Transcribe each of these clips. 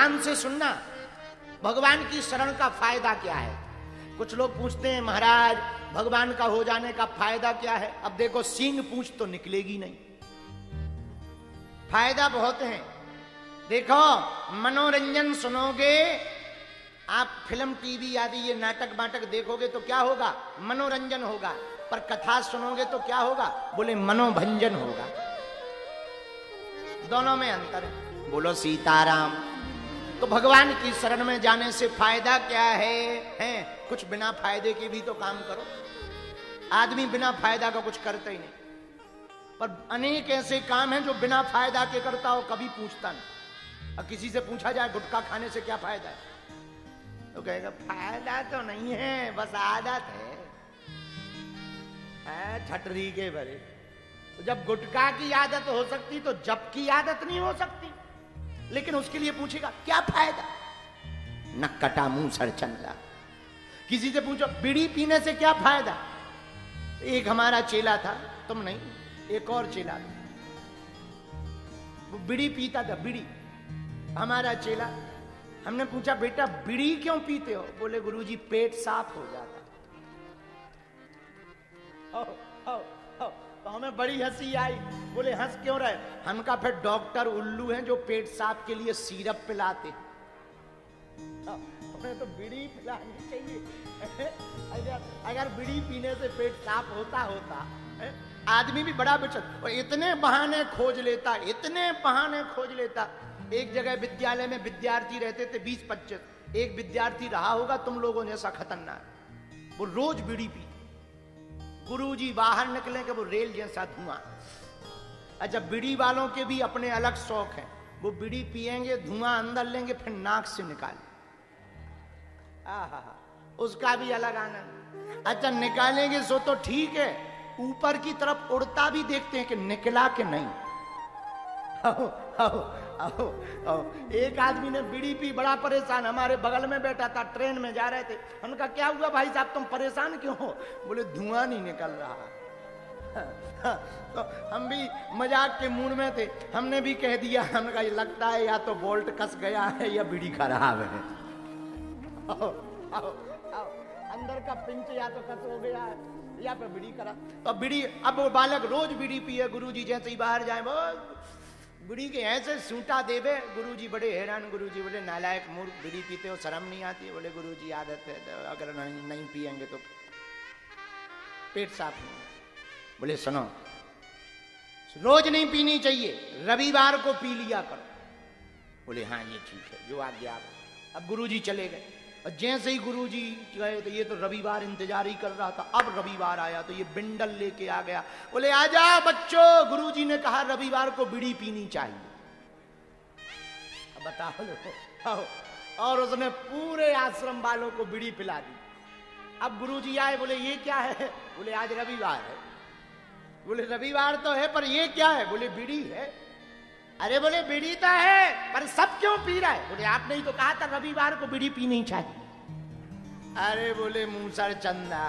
ध्यान से सुनना, भगवान की शरण का फायदा क्या है। कुछ लोग पूछते हैं महाराज भगवान का हो जाने का फायदा क्या है। अब देखो सींग पूछ तो निकलेगी नहीं, फायदा बहुत है। देखो मनोरंजन सुनोगे आप, फिल्म टीवी आदि ये नाटक बाटक देखोगे तो क्या होगा, मनोरंजन होगा। पर कथा सुनोगे तो क्या होगा, बोले मनोभंजन होगा। दोनों में अंतर है। बोलो सीताराम। तो भगवान की शरण में जाने से फायदा क्या है? कुछ बिना फायदे के भी तो काम करो। आदमी बिना फायदा का कुछ करता ही नहीं, पर अनेक ऐसे काम हैं जो बिना फायदा के करता हो, कभी पूछता नहीं। अब किसी से पूछा जाए गुटखा खाने से क्या फायदा है, तो कहेगा फायदा तो नहीं है, बस आदत है छटरी के भरे। तो जब गुटखा की आदत हो सकती तो जब की आदत नहीं हो सकती। लेकिन उसके लिए पूछेगा क्या फायदा, न कटा मुंह सरचंदा। किसी से पूछो बीड़ी पीने से क्या फायदा, एक हमारा चेला था, तुम नहीं, एक और चेला था, वो बीड़ी पीता था, बीड़ी हमारा चेला। हमने पूछा बेटा बीड़ी क्यों पीते हो, बोले गुरुजी पेट साफ हो जाता। तो हमें बड़ी हंसी आई। बोले हंस क्यों रहे, हम कहा फिर डॉक्टर उल्लू हैं जो पेट साफ के लिए सिरप पिलाते। हमें तो बीड़ी पिलानी चाहिए। अगर बीड़ी पीने से पेट साफ होता आदमी भी बड़ा बचत। और इतने बहाने खोज लेता, इतने बहाने खोज लेता। एक जगह विद्यालय में विद्यार्थी रहते थे 20-25। एक विद्यार्थी रहा होगा तुम लोगों जैसा खतरनाक, वो रोज बीड़ी पी। गुरुजी बाहर निकले कि वो रेल जैसा धुआं। अच्छा बीड़ी वालों के भी अपने अलग शौक हैं, वो बीड़ी पिएंगे धुआं अंदर लेंगे फिर नाक से निकालें, उसका भी अलग आनंद। अच्छा निकालेंगे सो तो ठीक है, ऊपर की तरफ उड़ता भी देखते हैं कि निकला कि नहीं। एक आदमी ने बीड़ी पी, बड़ा परेशान, हमारे बगल में बैठा था, ट्रेन में जा रहे थे। हमने कहा क्या हुआ भाई साहब तुम परेशान क्यों हो, बोले धुआं नहीं निकल रहा। तो हम भी मजाक के मूड में थे, हमने भी कह दिया, हमने कहा लगता है या तो बोल्ट कस गया है या बीड़ी खराब है। अंदर का पिंच या तो कस हो गया है या फिर बीड़ी खराब। तो बीड़ी, अब वो बालक रोज बीड़ी पिए, गुरुजी जैसे ही बाहर जाए वो बीड़ी के ऐसे सूटा देवे। गुरुजी बड़े हैरान, गुरुजी बोले नालायक मूर्ख, बीड़ी पीते हो शर्म नहीं आती। बोले गुरुजी आदत है, तो अगर नहीं पिएंगे तो पेट साफ नहीं। बोले सुनो रोज नहीं पीनी चाहिए, रविवार को पी लिया करो। बोले हाँ ये ठीक है, जो आज्ञा आप। अब गुरुजी चले गए, और जैसे ही गुरुजी गए तो ये तो रविवार इंतजार ही कर रहा था। अब रविवार आया तो ये बिंडल लेके आ गया। बोले आ जाओ बच्चों, गुरुजी ने कहा रविवार को बीड़ी पीनी चाहिए। अब बताओ लो, और उसने पूरे आश्रम वालों को बीड़ी पिला दी। अब गुरुजी आए, बोले ये क्या है, बोले आज रविवार है। बोले रविवार तो है पर ये क्या है, बोले बीड़ी है। अरे बोले बीड़ी तो है पर सब क्यों पी रहा है, बोले आपने ही तो कहा था रविवार को बीड़ी पीनी चाहिए। अरे बोले मूसर चंदा,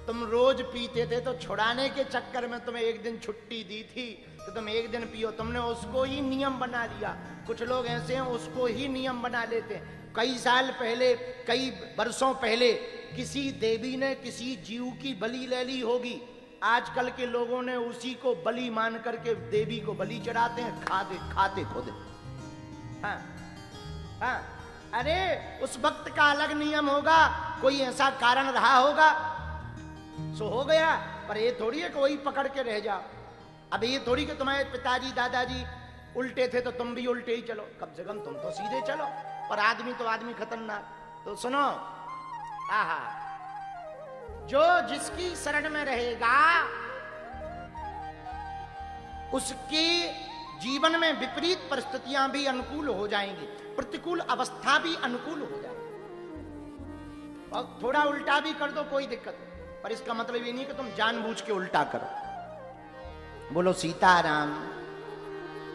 तुम रोज पीते थे तो छुड़ाने के चक्कर में तुम्हें एक दिन छुट्टी दी थी तो तुम एक दिन पियो, तुमने उसको ही नियम बना लिया। कुछ लोग ऐसे हैं उसको ही नियम बना लेते हैं। कई साल पहले, कई वर्षों पहले किसी देवी ने किसी जीव की बलि ले ली होगी, आजकल के लोगों ने उसी को बलि मान करके देवी को बलि चढ़ाते हैं, खाते खुद। हाँ हाँ, अरे उस वक्त का अलग नियम होगा, कोई ऐसा कारण रहा होगा सो हो गया। पर ये थोड़ी है कि वही पकड़ के रह जाओ। अब ये थोड़ी कि तुम्हारे पिताजी दादाजी उल्टे थे तो तुम भी उल्टे ही चलो, कम से कम तुम तो सीधे चलो। पर आदमी तो आदमी खतरनाक। तो सुनो, आहा, जो जिसकी शरण में रहेगा उसके जीवन में विपरीत परिस्थितियां भी अनुकूल हो जाएंगी, प्रतिकूल अवस्था भी अनुकूल हो जाएगी। और थोड़ा उल्टा भी कर दो कोई दिक्कत नहीं, पर इसका मतलब ये नहीं कि तुम जानबूझ के उल्टा करो। बोलो सीताराम।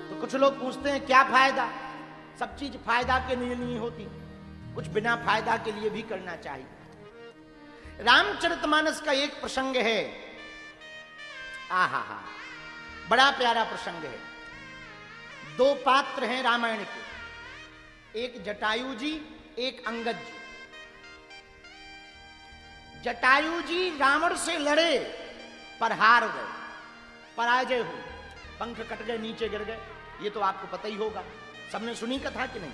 तो कुछ लोग पूछते हैं क्या फायदा, सब चीज फायदा के लिए नहीं होती, कुछ बिना फायदा के लिए भी करना चाहिए। रामचरितमानस का एक प्रसंग है, आहा हा, बड़ा प्यारा प्रसंग है। दो पात्र हैं रामायण के, एक जटायु जी, एक अंगद जी। जटायु जी रावण से लड़े पर हार गए, पराजय हुई, पंख कट गए, नीचे गिर गए। ये तो आपको पता ही होगा, सबने सुनी कथा कि नहीं?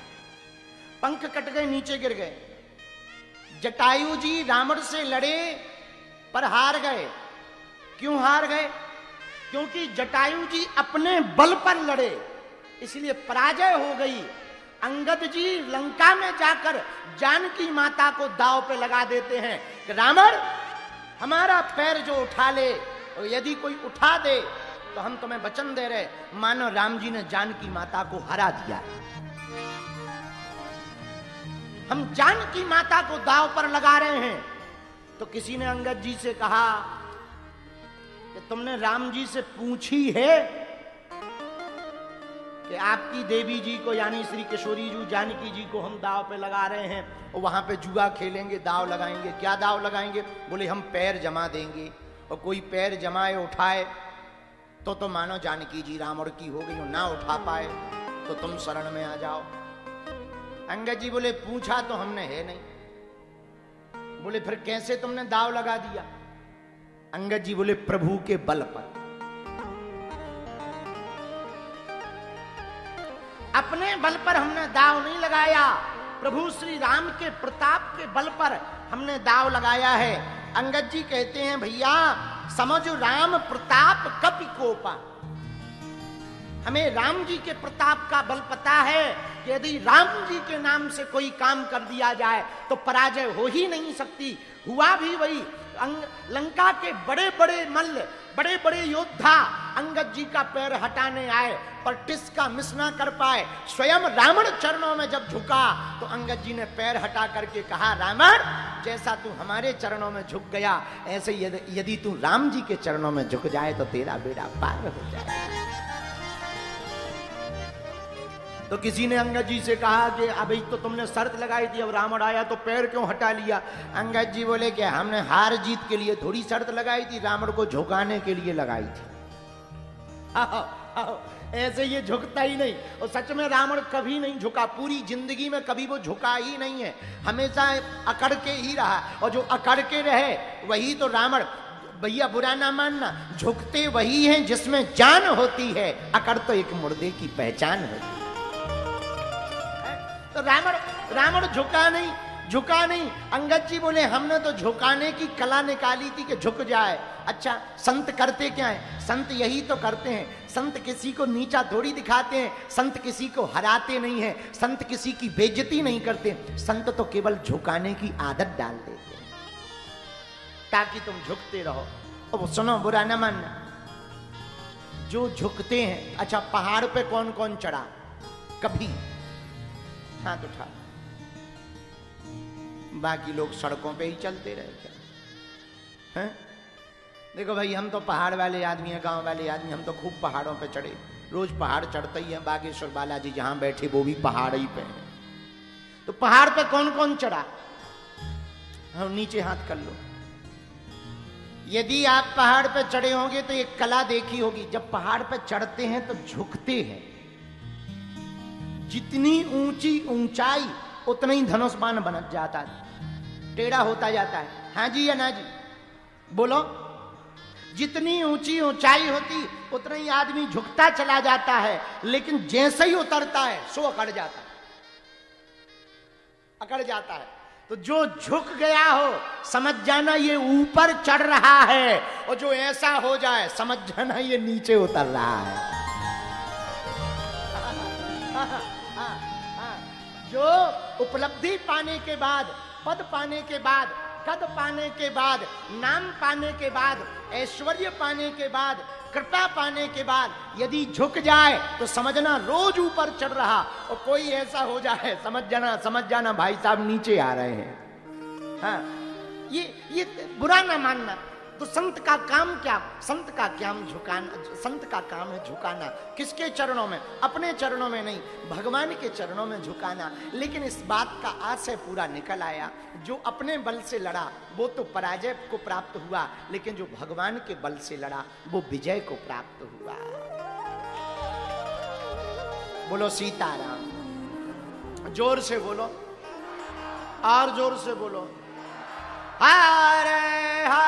पंख कट गए, नीचे गिर गए। जटायु जी रावण से लड़े पर हार गए। क्यों हार गए? क्योंकि जटायु जी अपने बल पर लड़े, इसलिए पराजय हो गई। अंगद जी लंका में जाकर जानकी माता को दांव पे लगा देते हैं कि रावण हमारा पैर जो उठा ले, और यदि कोई उठा दे तो हम तुम्हें वचन दे रहे, मानो राम जी ने जानकी माता को हरा दिया। हम जानकी माता को दांव पर लगा रहे हैं। तो किसी ने अंगद जी से कहा कि तुमने राम जी से पूछी है कि आपकी देवी जी को यानी श्री किशोरी जी जानकी जी को हम दांव पे लगा रहे हैं और वहां पे जुआ खेलेंगे, दांव लगाएंगे। क्या दांव लगाएंगे? बोले हम पैर जमा देंगे, और कोई पैर जमाए उठाए तो मानो जानकी जी रावण की हो गई, और ना उठा पाए तो तुम शरण में आ जाओ। अंगद जी बोले पूछा तो हमने है नहीं। बोले फिर कैसे तुमने दांव लगा दिया? अंगद जी बोले प्रभु के बल पर। अपने बल पर हमने दांव नहीं लगाया, प्रभु श्री राम के प्रताप के बल पर हमने दांव लगाया है। अंगद जी कहते हैं भैया समझो राम प्रताप कपि कोपा। हमें राम जी के प्रताप का बल पता है कि यदि राम जी के नाम से कोई काम कर दिया जाए तो पराजय हो ही नहीं सकती। हुआ भी वही। लंका के बड़े बड़े मल्ल, बड़े बड़े योद्धा अंगद जी का पैर हटाने आए पर टिस का मिस ना कर पाए। स्वयं रावण चरणों में जब झुका तो अंगद जी ने पैर हटा करके कहा, रावण जैसा तू हमारे चरणों में झुक गया, ऐसे यदि तू राम जी के चरणों में झुक जाए तो तेरा बेड़ा पार हो जाए। तो किसी ने अंगद जी से कहा कि अभी तो तुमने शर्त लगाई थी, अब रावण आया तो पैर क्यों हटा लिया? अंगद जी बोले कि हमने हार जीत के लिए थोड़ी शर्त लगाई थी, रावण को झुकाने के लिए लगाई थी। ऐसे ये झुकता ही नहीं, और सच में रावण कभी नहीं झुका, पूरी जिंदगी में कभी वो झुका ही नहीं है, हमेशा अकड़ के ही रहा। और जो अकड़ के रहे वही तो रावण। भैया बुरा ना मानना, झुकते वही हैं जिसमें जान होती है, अकड़ तो एक मुर्दे की पहचान होती है। तो रावण झुका नहीं। अंगद जी बोले हमने तो झुकाने की कला निकाली थी कि झुक जाए। अच्छा संत करते क्या है? संत यही तो करते हैं। संत किसी को नीचा थोड़ी दिखाते हैं, संत किसी को हराते नहीं है, संत किसी की बेइज्जती नहीं करते। संत तो केवल झुकाने की आदत डाल देते हैं ताकि तुम झुकते रहो। अब सुनो बुरा न मानना, जो झुकते हैं। अच्छा पहाड़ पे कौन कौन चढ़ा कभी? हाथ उठा। बाकी लोग सड़कों पे ही चलते रहे क्या? हैं? देखो भाई हम तो पहाड़ वाले आदमी हैं, गांव वाले आदमी, हम तो खूब पहाड़ों पे चढ़े, रोज पहाड़ चढ़ते ही हैं। बागेश्वर बालाजी जहां बैठे वो भी पहाड़ ही पे हैं। तो पहाड़ पे कौन कौन चढ़ा? हम नीचे हाथ कर लो। यदि आप पहाड़ पे चढ़े होंगे तो एक कला देखी होगी, जब पहाड़ पे चढ़ते हैं तो झुकते हैं। जितनी ऊंची ऊंचाई उतना ही धनुष बाण बन जाता है, टेढ़ा होता जाता है। हाँ जी या ना जी बोलो? जितनी ऊंची ऊंचाई होती उतना ही आदमी झुकता चला जाता है, लेकिन जैसे ही उतरता है सो अकड़ जाता है। तो जो झुक गया हो समझ जाना ये ऊपर चढ़ रहा है, और जो ऐसा हो जाए समझ जाना ये नीचे उतर रहा है। जो उपलब्धि पाने के बाद, पद पाने के बाद, कद पाने के बाद, नाम पाने के बाद, ऐश्वर्य पाने के बाद, कृपा पाने के बाद यदि झुक जाए तो समझना रोज ऊपर चढ़ रहा, और कोई ऐसा हो जाए समझ जाना भाई साहब नीचे आ रहे हैं। हाँ ये बुरा ना मानना। तो संत का काम क्या? संत का काम है झुकाना। किसके चरणों में? अपने चरणों में नहीं, भगवान के चरणों में झुकाना। लेकिन इस बात का आशय पूरा निकल आया, जो अपने बल से लड़ा वो तो पराजय को प्राप्त हुआ, लेकिन जो भगवान के बल से लड़ा वो विजय को प्राप्त हुआ। बोलो सीताराम। जोर से बोलो, और जोर से बोलो, हरे हरे